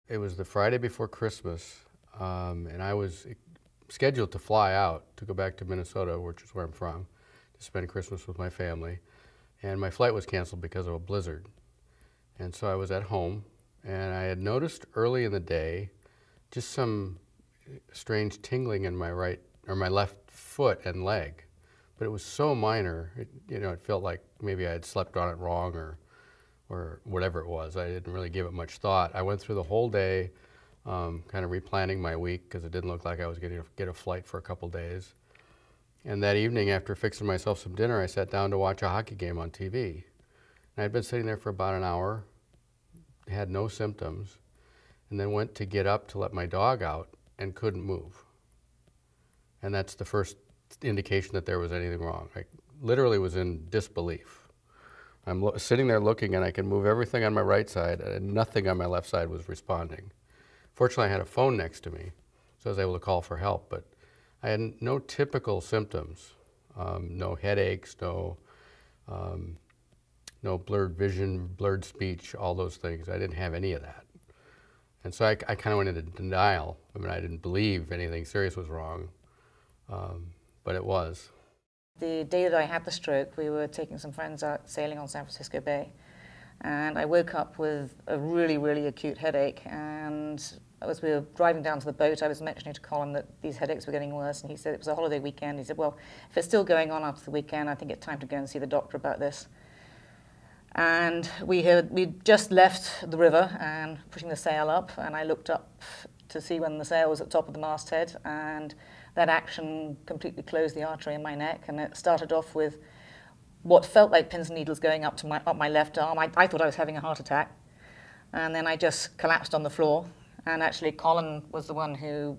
It was the Friday before Christmas, and I was scheduled to fly out to go back to Minnesota, which is where I'm from, to spend Christmas with my family. And my flight was canceled because of a blizzard. And so I was at home, and I had noticed early in the day just some strange tingling in my my left foot and leg. But it was so minor, it felt like maybe I had slept on it wrong or whatever it was. I didn't really give it much thought. I went through the whole day kind of replanning my week because it didn't look like I was going to get a flight for a couple days. And that evening, after fixing myself some dinner, I sat down to watch a hockey game on TV. And I'd been sitting there for about an hour, had no symptoms, and then went to get up to let my dog out and couldn't move. And that's the first indication that there was anything wrong. I literally was in disbelief. I'm sitting there looking, and I can move everything on my right side, and nothing on my left side was responding. Fortunately, I had a phone next to me, so I was able to call for help, but I had no typical symptoms, no headaches, no blurred vision, blurred speech, all those things. I didn't have any of that. And so I kind of went into denial. I mean, I didn't believe anything serious was wrong, but it was. The day that I had the stroke, we were taking some friends out sailing on San Francisco Bay, and I woke up with a really, really acute headache. And as we were driving down to the boat, I was mentioning to Colin that these headaches were getting worse, and he said it was a holiday weekend. He said, well, if it's still going on after the weekend, I think it's time to go and see the doctor about this. And we'd just left the river and pushing the sail up, and I looked up to see when the sail was at the top of the masthead, and that action completely closed the artery in my neck, and it started off with what felt like pins and needles going up my left arm. I thought I was having a heart attack, and then I just collapsed on the floor. And actually, Colin was the one who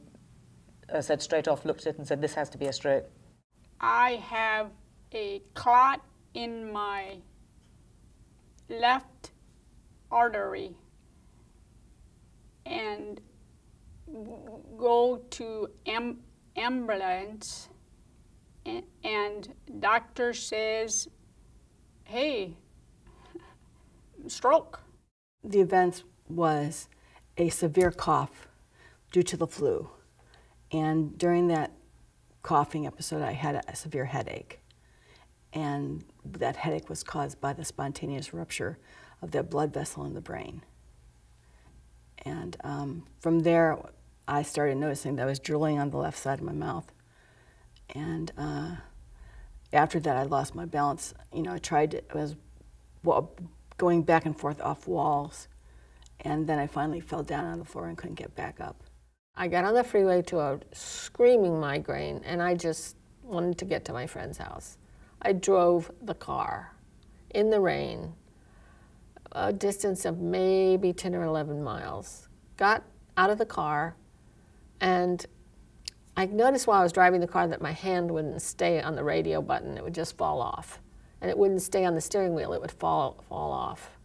said straight off, looked at it and said, "This has to be a stroke." I have a clot in my left artery, and go to ambulance, and doctor says, hey, stroke. The event was a severe cough due to the flu, and during that coughing episode I had a severe headache, and that headache was caused by the spontaneous rupture of the blood vessel in the brain. And from there I started noticing that I was drooling on the left side of my mouth. And after that, I lost my balance. I was going back and forth off walls, and then I finally fell down on the floor and couldn't get back up. I got on the freeway to a screaming migraine, and I just wanted to get to my friend's house. I drove the car in the rain, a distance of maybe 10 or 11 miles. Got out of the car, and I noticed while I was driving the car that my hand wouldn't stay on the radio button. It would just fall off. And it wouldn't stay on the steering wheel. It would fall off.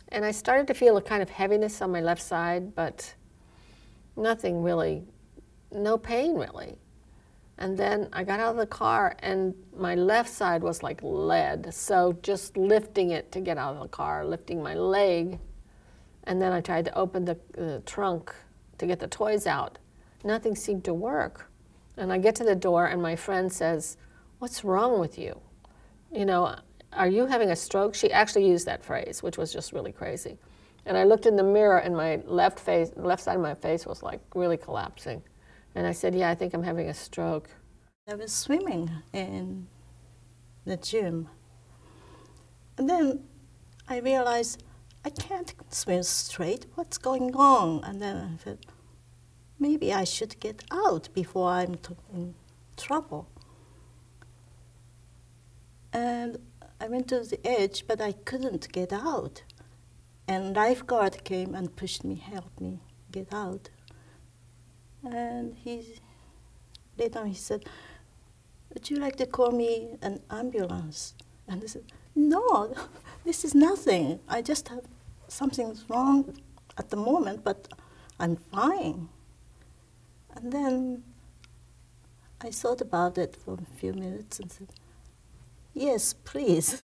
And I started to feel a kind of heaviness on my left side, but nothing really, no pain really. And then I got out of the car, and my left side was like lead. So just lifting it to get out of the car, lifting my leg, and then I tried to open the trunk to get the toys out. Nothing seemed to work. And I get to the door, and my friend says, "What's wrong with you? Are you having a stroke?" She actually used that phrase, which was just really crazy. And I looked in the mirror, and my left side of my face was like really collapsing. And I said, "Yeah, I think I'm having a stroke." I was swimming in the gym. And then I realized I can't swim straight. What's going on? And then I said, maybe I should get out before I'm in trouble. And I went to the edge, but I couldn't get out. And lifeguard came and pushed me, helped me get out. And later on he said, "Would you like to call me an ambulance?" And I said, "No, this is nothing. I just have something's wrong at the moment, but I'm fine." And then I thought about it for a few minutes and said, "Yes, please."